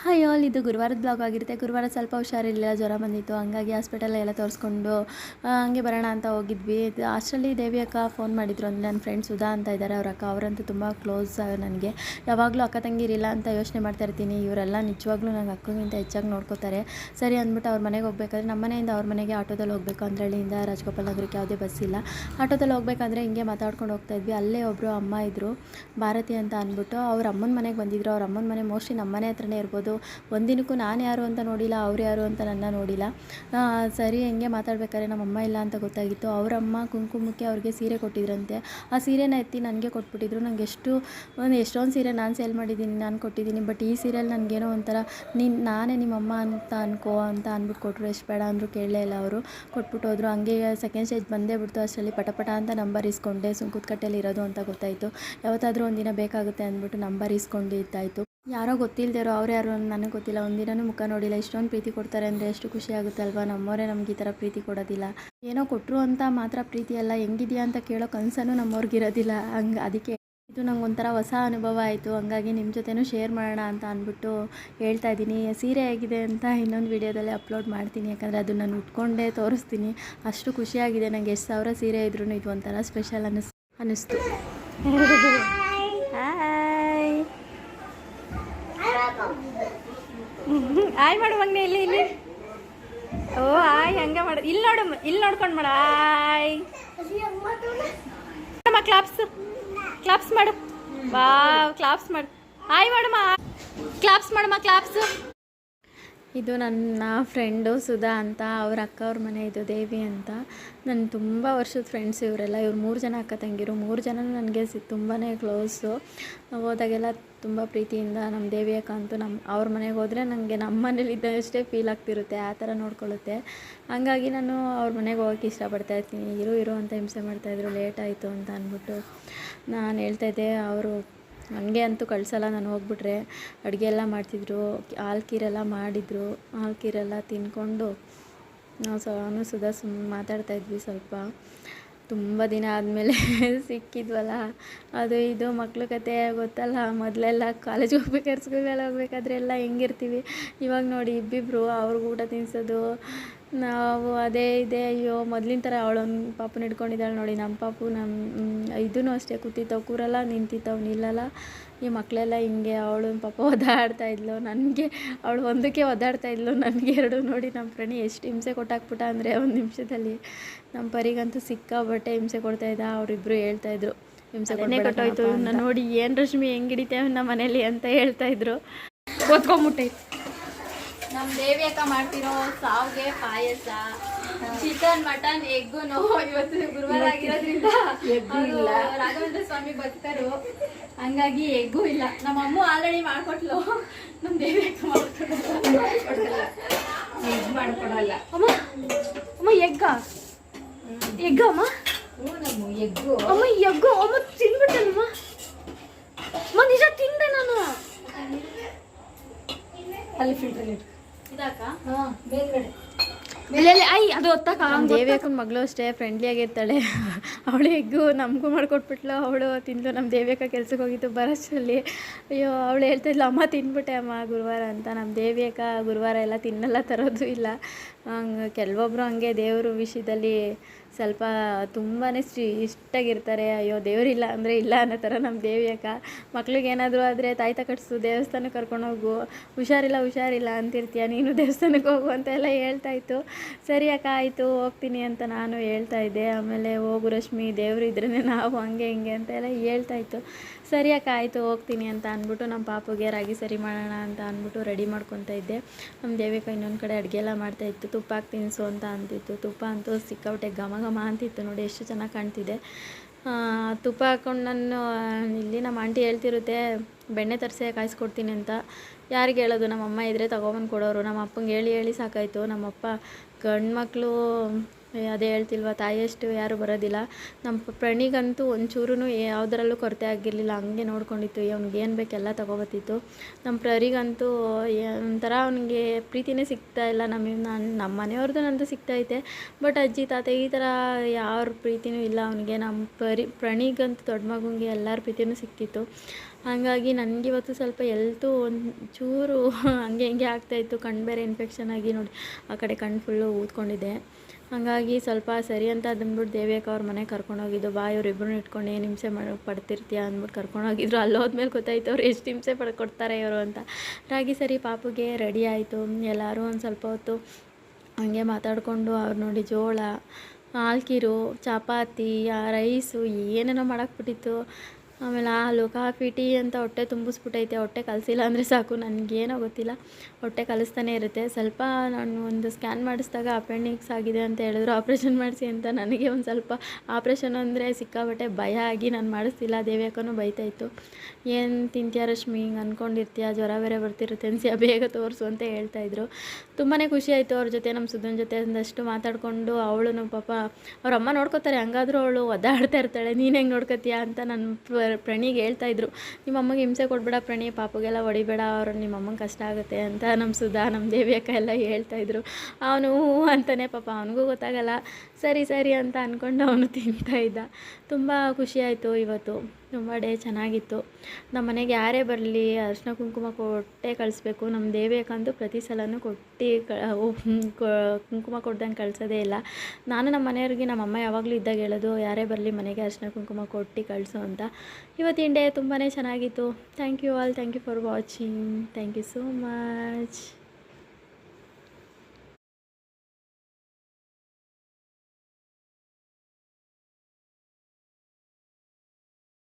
Hi all, ಇದು ಗುರುವಾರದ blog ಆಗಿರುತ್ತೆ. ಗುರುವಾರ ಸ್ವಲ್ಪ ಹುಷಾರಿರಲಿಲ್ಲ, ಜ್ವರ ಬಂದಿತ್ತು. ಹಂಗಾಗಿ ಹಾಸ್ಪಿಟಲೆಲ್ಲ ತೋರಿಸ್ಕೊಂಡು ಹಂಗೆ ಬರೋಣ ಅಂತ ಹೋಗಿದ್ವಿ. ಅಷ್ಟರಲ್ಲಿ ದೇವಿ ಅಕ್ಕ ಫೋನ್ ಮಾಡಿದ್ರು. ಅಂದರೆ ನನ್ನ ಫ್ರೆಂಡ್ ಸುಧಾ ಅಂತ ಇದ್ದಾರೆ, ಅವ್ರ ಅಕ್ಕ. ಅವರಂತೂ ತುಂಬ ಕ್ಲೋಸ್ ನನಗೆ. ಯಾವಾಗಲೂ ಅಕ್ಕ ತಂಗಿರಿಲ್ಲ ಅಂತ ಯೋಚನೆ ಮಾಡ್ತಾ ಇರ್ತೀನಿ. ಇವರೆಲ್ಲ ನಿಜವಾಗ್ಲೂ ನಂಗೆ ಅಕ್ಕಗಿಂತ ಹೆಚ್ಚಾಗಿ ನೋಡ್ಕೋತಾರೆ. ಸರಿ ಅಂದ್ಬಿಟ್ಟು ಅವ್ರ ಮನೆಗೆ ಹೋಗ್ಬೇಕಾದ್ರೆ, ನಮ್ಮ ಮನೆಯಿಂದ ಅವ್ರ ಮನೆಗೆ ಆಟೋದಲ್ಲಿ ಹೋಗಬೇಕು. ಅಂದ್ರಳ್ಳಿಯಿಂದ ರಾಜಗೋಪಾಲ್ ನಗರಕ್ಕೆ ಯಾವುದೇ ಬಸ್ ಇಲ್ಲ. ಆಟೋದಲ್ಲಿ ಹೋಗ್ಬೇಕಾದ್ರೆ ಹಿಂಗೆ ಮಾತಾಡ್ಕೊಂಡು ಹೋಗ್ತಾಯಿದ್ವಿ. ಅಲ್ಲೇ ಒಬ್ಬರು ಅಮ್ಮ ಇದ್ದರು, ಭಾರತಿ ಅಂತ ಅಂದ್ಬಿಟ್ಟು. ಅವ್ರ ಅಮ್ಮನ ಮನೆಗೆ ಬಂದಿದ್ರು. ಅವ್ರ ಅಮ್ಮನ ಮನೆ ಮೋಸ್ಟ್ಲಿ ನಮ್ಮ ಮನೆ ಹತ್ರನೇ ಇರ್ಬೋದು. ಒಂದಿನಕ್ಕೂ ನಾನು ಯಾರು ಅಂತ ನೋಡಿಲ್ಲ, ಅವ್ರು ಯಾರು ಅಂತ ನನ್ನ ನೋಡಿಲ್ಲ. ಸರಿ ಹೆಂಗೆ ಮಾತಾಡ್ಬೇಕಾದ್ರೆ ನಮ್ಮಮ್ಮ ಇಲ್ಲ ಅಂತ ಗೊತ್ತಾಗಿತ್ತು. ಅವರಮ್ಮ ಕುಂಕುಮಕ್ಕೆ ಅವ್ರಿಗೆ ಸೀರೆ ಕೊಟ್ಟಿದ್ರಂತೆ. ಆ ಸೀರೆನ ಎತ್ತಿ ನನಗೆ ಕೊಟ್ಬಿಟ್ಟಿದ್ರು. ನನಗೆ ಎಷ್ಟೊಂದು ಸೀರೆ ನಾನು ಸೇಲ್ ಮಾಡಿದ್ದೀನಿ, ನಾನು ಕೊಟ್ಟಿದ್ದೀನಿ. ಬಟ್ ಈ ಸೀರೆಯಲ್ಲಿ ನನಗೇನೋ ಒಂಥರ ನಾನೇ ನಿಮ್ಮಮ್ಮ ಅಂತ ಅನ್ಕೋ ಅಂತ ಅಂದ್ಬಿಟ್ಟು ಕೊಟ್ಟರು. ಎಷ್ಟು ಬೇಡ ಅಂದರೂ ಕೇಳಲೇ ಇಲ್ಲ ಅವರು, ಕೊಟ್ಬಿಟ್ಟು ಹೋದ್ರು. ಹಂಗೆ ಸೆಕೆಂಡ್ ಸ್ಟೇಜ್ ಬಂದೇ ಬಿಡ್ತು. ಅಷ್ಟರಲ್ಲಿ ಪಟ ಅಂತ ನಂಬರ್ ಇಸ್ಕೊಂಡೆ. ಸುಂಕುತ್ಕಟ್ಟೆಯಲ್ಲಿ ಇರೋದು ಅಂತ ಗೊತ್ತಾಯಿತು. ಯಾವತ್ತಾದರೂ ಒಂದಿನ ಬೇಕಾಗುತ್ತೆ ಅಂದ್ಬಿಟ್ಟು ನಂಬರ್ ಇಸ್ಕೊಂಡಿದ್ದಾಯಿತು. ಯಾರೋ ಗೊತ್ತಿಲ್ಲದಿರೋ ಅವ್ರು ಯಾರು ನನಗೆ ಗೊತ್ತಿಲ್ಲ, ಒಂದಿನೂ ಮುಖ ನೋಡಿಲ್ಲ. ಇಷ್ಟೊಂದು ಪ್ರೀತಿ ಕೊಡ್ತಾರೆ ಅಂದರೆ ಎಷ್ಟು ಖುಷಿ ಆಗುತ್ತೆ ಅಲ್ವಾ. ನಮ್ಮವರೇ ನಮ್ಗೆ ಈ ಥರ ಪ್ರೀತಿ ಕೊಡೋದಿಲ್ಲ. ಏನೋ ಕೊಟ್ಟರು ಅಂತ ಮಾತ್ರ ಪ್ರೀತಿ ಅಲ್ಲ, ಹೆಂಗಿದೆಯಾ ಅಂತ ಕೇಳೋ ಕನಸನ್ನು ನಮ್ಮವ್ರಿಗಿರೋದಿಲ್ಲ. ಅದಕ್ಕೆ ಇದು ನಂಗೆ ಒಂಥರ ಹೊಸ ಅನುಭವ ಆಯಿತು. ಹಂಗಾಗಿ ನಿಮ್ಮ ಜೊತೆನೂ ಶೇರ್ ಮಾಡೋಣ ಅಂತ ಅಂದ್ಬಿಟ್ಟು ಹೇಳ್ತಾ ಇದ್ದೀನಿ. ಸೀರೆ ಹೇಗಿದೆ ಅಂತ ಇನ್ನೊಂದು ವೀಡಿಯೋದಲ್ಲಿ ಅಪ್ಲೋಡ್ ಮಾಡ್ತೀನಿ, ಯಾಕಂದರೆ ಅದು ನಾನು ಉಟ್ಕೊಂಡೇ ತೋರಿಸ್ತೀನಿ. ಅಷ್ಟು ಖುಷಿಯಾಗಿದೆ ನನಗೆ. ಎಷ್ಟು ಸಾವಿರ ಸೀರೆ ಇದ್ರೂ ಇದು ಒಂಥರ ಸ್ಪೆಷಲ್ ಅನ್ನಿಸ್ತು. ಆಯ್ ಮಾಡು ಮಗನೇ, ಇಲ್ಲಿ ಓ ಆಯ್ ಹಂಗೆ ಮಾಡು. ಇಲ್ಲಿ ನೋಡ್ಕೊಂಡು ಮಾಡು. ಆಯ್ ಕ್ಲಾಪ್ಸ್ ಮಾಡು. ಕ್ಲಾಪ್ಸ್ ಮಾಡು. ಆಯ್ ಮಾಡಮ್ಮ, ಕ್ಲಾಪ್ಸ್ ಮಾಡಮ್ಮ, ಕ್ಲಾಪ್ಸ್. ಇದು ನನ್ನ ಫ್ರೆಂಡು ಸುಧಾ ಅಂತ, ಅವ್ರ ಅಕ್ಕ ಅವ್ರ ಮನೆ ಇದು ದೇವಿ ಅಂತ. ನನ್ನ ತುಂಬ ವರ್ಷದ ಫ್ರೆಂಡ್ಸ್ ಇವರೆಲ್ಲ. ಇವ್ರು 3 ಜನ ಅಕ್ಕ ತಂಗಿರು. 3 ಜನ ನನಗೆ ತುಂಬಾ ಕ್ಲೋಸು. ಹೋದಾಗೆಲ್ಲ ತುಂಬ ಪ್ರೀತಿಯಿಂದ ನಮ್ಮ ದೇವಿ ಅಕ್ಕ ಅಂತೂ ಅವ್ರ ಮನೆಗೆ ಹೋದರೆ ನನಗೆ ನಮ್ಮ ಮನೇಲಿ ಇದ್ದಷ್ಟೇ ಫೀಲ್ ಆಗ್ತಿರುತ್ತೆ, ಆ ಥರ ನೋಡ್ಕೊಳ್ಳುತ್ತೆ. ಹಂಗಾಗಿ ನಾನು ಅವ್ರ ಮನೆಗೆ ಹೋಗೋಕ್ಕೆ ಇಷ್ಟಪಡ್ತಾಯಿರ್ತೀನಿ. ಇರು ಅಂತ ಹಿಂಸೆ ಮಾಡ್ತಾಯಿದ್ರು, ಲೇಟ್ ಆಯಿತು ಅಂತ ಅಂದ್ಬಿಟ್ಟು. ನಾನು ಹೇಳ್ತಾಯಿದ್ದೆ, ಅವರು ನನಗೆ ಅಂತೂ ಕಳಿಸಲ್ಲ. ನಾನು ಹೋಗ್ಬಿಟ್ರೆ ಅಡುಗೆ ಎಲ್ಲ ಮಾಡ್ತಿದ್ರು, ಹಾಲು ಕೀರೆಲ್ಲ ಮಾಡಿದರು. ಹಾಲು ಕೀರೆಲ್ಲ ತಿಂದ್ಕೊಂಡು ನಾವು ಸುಧಾ ಮಾತಾಡ್ತಾಯಿದ್ವಿ ಸ್ವಲ್ಪ. ತುಂಬ ದಿನ ಆದಮೇಲೆ ಸಿಕ್ಕಿದ್ವಲ್ಲ, ಅದು ಇದು ಮಕ್ಳ ಕತೆ ಗೊತ್ತಲ್ಲ. ಮೊದಲೆಲ್ಲ ಕಾಲೇಜಿಗೆ ಹೋಗ್ಬೇಕಾದ್ರೆ, ಸ್ಕೂಲೆಲ್ಲ ಹೋಗ್ಬೇಕಾದ್ರೆ ಎಲ್ಲ ಹೆಂಗಿರ್ತೀವಿ. ಇವಾಗ ನೋಡಿ ಇಬ್ಬಿಬ್ಬರು ಅವ್ರಿಗೆ ಊಟ ತಿನ್ನಿಸೋದು, ನಾವು ಅದೇ ಇದೆ. ಅಯ್ಯೋ ಮೊದಲಿನ ಥರ ಅವಳೊಂದು ಪಾಪನ ಹಿಡ್ಕೊಂಡಿದ್ದಾಳೆ ನೋಡಿ. ನಮ್ಮ ಪಾಪು ಇದೂ ಅಷ್ಟೇ, ಕೂತಿತ್ತವು ಕೂರಲ್ಲ, ನಿಂತಿತ್ತವು ನಿಲ್ಲಲ್ಲ. ಈ ಮಕ್ಕಳೆಲ್ಲ ಹಿಂಗೆ. ಅವಳು ಪಾಪ ಒದ್ದಾಡ್ತಾಯಿದ್ಲು ನನಗೆ, ಅವಳು ಒಂದಕ್ಕೆ ಒದ್ದಾಡ್ತಾಯಿದ್ಲು ನನಗೆ. ಎರಡು ನೋಡಿ ನಮ್ಮ ಪ್ರಣಿ ಎಷ್ಟು ಹಿಂಸೆ ಕೊಟ್ಟಾಕ್ಬಿಟ್ಟ ಅಂದರೆ ಒಂದು ನಿಮಿಷದಲ್ಲಿ. ನಮ್ಮ ಪರಿಗಂತೂ ಸಿಕ್ಕಾಬಟ್ಟೆ ಹಿಂಸೆ ಕೊಡ್ತಾಯಿದ್ದ. ಅವರಿಬ್ಬರು ಹೇಳ್ತಾಯಿದ್ರು, ಹಿಂಸೆ ಕೊಟ್ಟೋಯ್ತು ನಾನು ನೋಡಿ, ಏನು ರಶ್ಮಿ ಹೆಂಗೆ ಹಿಡಿತೇವೆ ನಮ್ಮ ಮನೇಲಿ ಅಂತ ಹೇಳ್ತಾಯಿದ್ರು. ಓದ್ಕೊಂಬಿಟ್ಟೈತೆ. ನಮ್ಮ ದೇವಿ ಅಕ್ಕ ಮಾಡ್ತಿರೋ ಸಾವಿಗೆ ಪಾಯಸ, ಚಿಕನ್, ಮಟನ್, ಎಗ್ಗುನು. ಇವತ್ತು ಗುರುವಾರ ಆಗಿರೋದ್ರಿಂದ ರಾಘವೇಂದ್ರ ಸ್ವಾಮಿ ಭಕ್ತರು, ಹಂಗಾಗಿ ಎಗ್ಗೂ ಇಲ್ಲ. ನಮ್ಮ ಅಮ್ಮ ಆಲ್ರೆಡಿ ಮಾಡ್ಕೊಟ್ಲು, ನಮ್ಮ ದೇವಿ ಅಕ್ಕ ಮಾಡ್ಕೊಡಲ್ಲ. ಅಮ್ಮ ಎಗ್ಗಮ್ಮ, ಎಗ್ಗು ಅಮ್ಮ ತಿನ್ಬಿಟ್ಟಲ್ಮ್ಮ. ನಿಜ ತಿಂದೆ ನಾನು. ಅಲ್ಲಿ ಫಿಲ್ಟರ್ ಇದಾಕ ಬೇಲ್ಗಡೆ ಅದು ಹೊತ್ತಕ್ಕ. ದೇವಿ ಅಕ್ಕನ ಮಗಳು ಅಷ್ಟೇ ಫ್ರೆಂಡ್ಲಿಯಾಗಿರ್ತಾಳೆ. ಅವಳು ಎಗ್ಗು ನಮಗೂ ಮಾಡಿಕೊಟ್ಬಿಟ್ಲು, ಅವಳು ತಿಂದ್ಲು. ನಮ್ಮ ದೇವಿ ಅಕ್ಕ ಕೆಲ್ಸಕ್ಕೆ ಹೋಗಿತ್ತು ಬರೋಷ್ಟರಲ್ಲಿ. ಅಯ್ಯೋ ಅವಳು ಹೇಳ್ತಾಯಿದ್ಲು, ಅಮ್ಮ ತಿಂದ್ಬಿಟ್ಟೆ ಅಮ್ಮ ಗುರುವಾರ ಅಂತ. ನಮ್ಮ ದೇವಿ ಅಕ್ಕ ಗುರುವಾರ ಎಲ್ಲ ತಿನ್ನಲ್ಲ, ತರೋದು ಇಲ್ಲ. ಹಂಗೆ ಕೆಲವೊಬ್ಬರು ಹಂಗೆ ದೇವ್ರ ವಿಷಯದಲ್ಲಿ ಸ್ವಲ್ಪ ತುಂಬಾ ಇಷ್ಟಾಗಿರ್ತಾರೆ. ಅಯ್ಯೋ ದೇವರಿಲ್ಲ ಅಂದರೆ ಇಲ್ಲ ಅನ್ನೋ ಥರ ನಮ್ಮ ದೇವಿ ಅಕ್ಕ. ಮಕ್ಳಿಗೇನಾದರೂ ಆದರೆ ತಾಯ್ತ ಕಟ್ಸು, ದೇವಸ್ಥಾನಕ್ಕೆ ಕರ್ಕೊಂಡೋಗು, ಹುಷಾರಿಲ್ಲ ಅಂತಿರ್ತೀಯ, ನೀನು ದೇವಸ್ಥಾನಕ್ಕೆ ಹೋಗು ಅಂತೆಲ್ಲ ಹೇಳ್ತಾಯಿತ್ತು. ಸರಿ ಅಕ್ಕ ಆಯಿತು ಹೋಗ್ತೀನಿ ಅಂತ ನಾನು ಹೇಳ್ತಾಯಿದ್ದೆ. ಆಮೇಲೆ ಹೋಗು ರಶ್ಮಿ, ದೇವರು ಇದ್ರೇ ನಾವು ಹಂಗೆ ಹಿಂಗೆ ಅಂತೆಲ್ಲ ಹೇಳ್ತಾಯಿತ್ತು. ಸರಿ ಅಕ್ಕ ಆಯಿತು ಹೋಗ್ತೀನಿ ಅಂತ ಅಂದ್ಬಿಟ್ಟು ನಮ್ಮ ಪಾಪುಗೆ ರಾಗಿ ಸರಿ ಮಾಡೋಣ ಅಂತ ಅಂದ್ಬಿಟ್ಟು ರೆಡಿ ಮಾಡ್ಕೊತಾ ಇದ್ದೆ. ನಮ್ಮ ದೇವಿಕ ಇನ್ನೊಂದು ಕಡೆ ಅಡುಗೆ ಎಲ್ಲ ಮಾಡ್ತಾಯಿತ್ತು. ತುಪ್ಪ ಹಾಕಿ ತಿನ್ನಿಸು ಅಂತ ಅಂತಿತ್ತು. ತುಪ್ಪ ಅಂತೂ ಸಿಕ್ಕಾಬಿಟ್ಟೆ ಘಮ ಅಂತಿತ್ತು ನೋಡಿ, ಎಷ್ಟು ಚೆನ್ನಾಗಿ ಕಾಣ್ತಿದೆ. ತುಪ್ಪ ಹಾಕ್ಕೊಂಡು ನಾನು ಇಲ್ಲಿ ನಮ್ಮ ಆಂಟಿ ಹೇಳ್ತಿರುತ್ತೆ, ಬೆಣ್ಣೆ ತರಿಸಿ ಕಾಯಿಸ್ಕೊಡ್ತೀನಿ ಅಂತ. ಯಾರಿಗೆ ಹೇಳೋದು, ನಮ್ಮಮ್ಮ ಇದ್ದರೆ ತೊಗೊಬಂದು ಕೊಡೋರು. ನಮ್ಮ ಅಪ್ಪಂಗೆ ಹೇಳಿ ಸಾಕಾಯಿತು. ನಮ್ಮಪ್ಪ ಗಂಡು ಮಕ್ಕಳು ಅದೇ ಹೇಳ್ತಿಲ್ವ, ತಾಯಿಯಷ್ಟು ಯಾರೂ ಬರೋದಿಲ್ಲ. ನಮ್ಮ ಪ್ರಣಿಗಂತೂ ಒಂಚೂರು ಯಾವುದರಲ್ಲೂ ಕೊರತೆ ಆಗಿರಲಿಲ್ಲ, ಹಂಗೆ ನೋಡ್ಕೊಂಡಿತ್ತು. ಅವ್ನಿಗೆ ಏನು ಬೇಕು ಎಲ್ಲ ತೊಗೊಬತ್ತಿತ್ತು. ನಮ್ಮ ಪ್ರರಿಗಂತೂ ಒಂಥರ ಅವನಿಗೆ ಪ್ರೀತಿನೇ ಸಿಗ್ತಾಯಿಲ್ಲ. ನಮ್ಮ ಮನೆಯವ್ರದ್ದು ನಂದು ಸಿಗ್ತೈತೆ, ಬಟ್ ಅಜ್ಜಿ ತಾತ ಈ ಥರ ಯಾರ ಪ್ರೀತಿನೂ ಇಲ್ಲ ಅವನಿಗೆ. ನಮ್ಮ ಪ್ರಣಿಗಂತೂ ದೊಡ್ಡ ಮಗುಂಗೆ ಎಲ್ಲರ ಪ್ರೀತಿನೂ ಸಿಕ್ತಿತ್ತು. ಹಾಗಾಗಿ ನನಗಿವತ್ತು ಸ್ವಲ್ಪ ಎಲ್ತು ಒಂದು ಚೂರು ಹಂಗೆ ಹಿಂಗೆ ಆಗ್ತಾಯಿತ್ತು. ಕಣ್ಣು ಬೇರೆ ಇನ್ಫೆಕ್ಷನ್ ಆಗಿ ನೋಡಿ ಆ ಕಡೆ ಕಣ್ಣು ಫುಲ್ಲು ಊದ್ಕೊಂಡಿದ್ದೆ. ಹಾಗಾಗಿ ಸ್ವಲ್ಪ ಸರಿ ಅಂತ ಅದನ್ಬಿಟ್ಟು ದೇವಿಯಕ್ಕ ಅವ್ರ ಮನೆಗೆ ಕರ್ಕೊಂಡೋಗಿದ್ದು. ಬಾ ಇವರಿಬ್ಬರನ್ನ ಇಟ್ಕೊಂಡು ಏನು ಹಿಂಸೆ ಪಡ್ತಿರ್ತೀಯ ಅಂದ್ಬಿಟ್ಟು ಕರ್ಕೊಂಡೋಗಿದ್ರು. ಅಲ್ಲಿ ಹೋದ್ಮೇಲೆ ಗೊತ್ತಾಯ್ತು ಅವ್ರು ಎಷ್ಟು ಹಿಂಸೆ ಕೊಡ್ತಾರೆ ಇವರು ಅಂತ. ರಾಗಿ ಸರಿ ಪಾಪುಗೆ ರೆಡಿ ಆಯಿತು. ಎಲ್ಲರೂ ಒಂದು ಸ್ವಲ್ಪ ಹೊತ್ತು ಹಂಗೆ ಮಾತಾಡಿಕೊಂಡು ಅವ್ರು ನೋಡಿ ಜೋಳ, ಹಾಲ್ಕಿರು, ಚಪಾತಿ, ರೈಸು ಏನೇನೋ ಮಾಡಾಕ್ಬಿಟ್ಟಿತ್ತು. ಆಮೇಲೆ ಹಾಲು, ಕಾಫಿ, ಟೀ ಅಂತ ಹೊಟ್ಟೆ ತುಂಬಿಸ್ಬಿಟ್ಟೈತೆ. ಹೊಟ್ಟೆ ಕಲಸಿಲ್ಲ ಅಂದರೆ ಸಾಕು, ನನಗೇನೋ ಗೊತ್ತಿಲ್ಲ, ಹೊಟ್ಟೆ ಕಲಿಸ್ತಾನೆ ಇರುತ್ತೆ. ಸ್ವಲ್ಪ ನಾನು ಒಂದು ಸ್ಕ್ಯಾನ್ ಮಾಡಿಸಿದಾಗ ಅಪೆಂಡಿಕ್ಸ್ ಆಗಿದೆ ಅಂತ ಹೇಳಿದ್ರು. ಆಪ್ರೇಷನ್ ಮಾಡಿಸಿ ಅಂತ. ನನಗೆ ಒಂದು ಸ್ವಲ್ಪ ಆಪ್ರೇಷನ್ ಅಂದರೆ ಸಿಕ್ಕಾಬಟ್ಟೆ ಭಯ ಆಗಿ ನಾನು ಮಾಡಿಸ್ತಿಲ್ಲ. ದೇವಿಯಕ್ಕನೂ ಬೈತಾಯಿತ್ತು, ಏನು ತಿಂತೀಯ ರಶ್ಮಿ, ಹಿಂಗೆ ಅಂದ್ಕೊಂಡಿರ್ತೀಯ, ಜ್ವರ ಬೇರೆ ಬರ್ತಿರುತ್ತೆ ಅನ್ಸಿಯ, ಬೇಗ ತೋರಿಸು ಅಂತ ಹೇಳ್ತಾಯಿದ್ರು. ತುಂಬಾ ಖುಷಿ ಆಯಿತು ಅವ್ರ ಜೊತೆ, ನಮ್ಮ ಸುಧನ್ ಜೊತೆ ಒಂದಷ್ಟು ಮಾತಾಡಿಕೊಂಡು. ಅವಳು ಪಾಪ ಅವ್ರ ಅಮ್ಮ ನೋಡ್ಕೋತಾರೆ, ಹಂಗಾದ್ರೂ ಅವಳು ಒದ್ದಾಡ್ತಾ ಇರ್ತಾಳೆ, ನೀನು ಹೆಂಗೆ ನೋಡ್ಕೋತೀಯ ಅಂತ ನನ್ನ ಪ್ರಣಿಗೆ ಹೇಳ್ತಾಯಿದ್ರು. ನಿಮ್ಮ ಅಮ್ಮಗೆ ಹಿಂಸೆ ಕೊಡಬೇಡ ಪ್ರಣಿ, ಪಾಪಗೆಲ್ಲ ಹೊಡಿಬೇಡ, ಅವ್ರು ನಿಮ್ಮ ಅಮ್ಮಂಗೆ ಕಷ್ಟ ಆಗುತ್ತೆ ಅಂತ ನಮ್ಮ ಸುಧಾ, ನಮ್ಮ ದೇವಿಯಕ್ಕ ಎಲ್ಲ ಹೇಳ್ತಾಯಿದ್ರು. ಅವನು ಅಂತಾನೆ, ಪಾಪ ಅವನಿಗೂ ಗೊತ್ತಾಗಲ್ಲ. ಸರಿ ಸರಿ ಅಂತ ಅಂದ್ಕೊಂಡು ಅವನು ತಿಂತಾಯಿದ್ದ. ತುಂಬ ಖುಷಿಯಾಯಿತು ಇವತ್ತು, ತುಂಬ ಡೇ ಚೆನ್ನಾಗಿತ್ತು. ನಮ್ಮ ಮನೆಗೆ ಯಾರೇ ಬರಲಿ ಅರಿಶಿನ ಕುಂಕುಮ ಕೊಟ್ಟೇ ಕಳಿಸ್ಬೇಕು. ನಮ್ಮ ದೇವಿಯಕ್ಕಂತೂ ಪ್ರತಿ ಸಲನೂ ಕುಂಕುಮ ಕೊಡ್ದಂಗೆ ಕಳಿಸೋದೇ ಇಲ್ಲ. ನಾನು ನಮ್ಮ ಮನೆಯವ್ರಿಗೆ ನಮ್ಮ ಅಮ್ಮ ಯಾವಾಗಲೂ ಇದ್ದಾಗ ಹೇಳೋದು, ಯಾರೇ ಬರಲಿ ಮನೆಗೆ ಅರಿಶಿನ ಕುಂಕುಮ ಕೊಟ್ಟು ಕಳಿಸು ಅಂತ. ಇವತ್ತಿನ ಡೇ ತುಂಬಾ ಚೆನ್ನಾಗಿತ್ತು. Thank you all, thank you for watching, thank you so much.